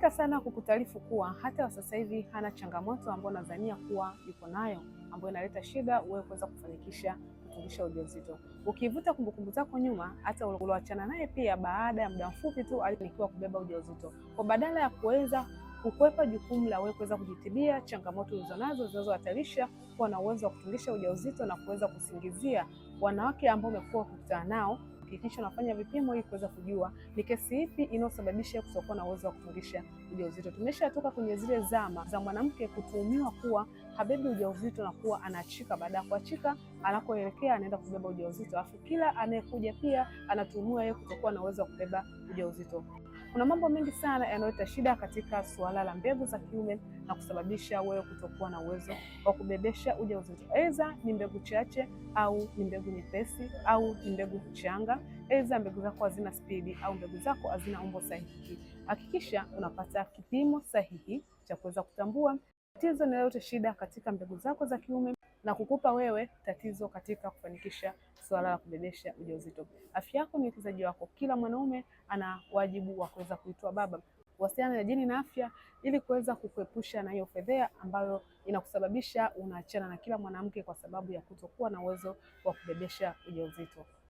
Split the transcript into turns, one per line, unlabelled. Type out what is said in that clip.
Sana kukutaarifu kuwa hata sasa hivi hana changamoto ambayo nadhania kuwa yuko nayo ambayo inaleta shida wewe kuweza kufanikisha kutungisha ujauzito. Ukivuta kumbukumbu zako nyuma, hata ulioachana naye pia baada ya muda mfupi tu alifanikiwa kubeba ujauzito. Kwa badala ya kuweza kukwepa jukumu la wewe kuweza kujitibia changamoto ulizonazo zinazohatarisha kuwa na uwezo wa kutungisha ujauzito na kuweza kusingizia wanawake ambao umekuwa ukikutana nao, hakikisha unafanya vipimo ili kuweza kujua ni kesi ipi inayosababisha kutokuwa na uwezo wa kutungisha ujauzito. Tumeshatoka kwenye zile zama za mwanamke kutuhumiwa kuwa habebi ujauzito na kuwa anaachika, baada ya kuachika anakoelekea anaenda kubeba ujauzito. Alafu kila anayekuja pia anatuhumiwa yeye kutokuwa na uwezo wa kubeba ujauzito. Kuna mambo mengi sana yanayoleta shida katika suala la mbegu za kiume na kusababisha wewe kutokuwa na uwezo wa kubebesha ujauzito. Aidha ni mbegu chache au ni mbegu nyepesi au ni mbegu changa, aidha mbegu zako hazina spidi au mbegu zako hazina umbo sahihi. Hakikisha unapata kipimo sahihi cha kuweza kutambua tatizo linaloleta shida katika mbegu zako za kiume na kukupa wewe tatizo katika kufanikisha suala la kubebesha ujauzito. Afya yako ni uwekezaji wako. Kila mwanaume ana wajibu wa kuweza kuitwa baba. Wasiliana na Jeni na Afya ili kuweza kukuepusha na hiyo fedheha ambayo inakusababisha unaachana na kila mwanamke kwa sababu ya kutokuwa na uwezo wa kubebesha ujauzito.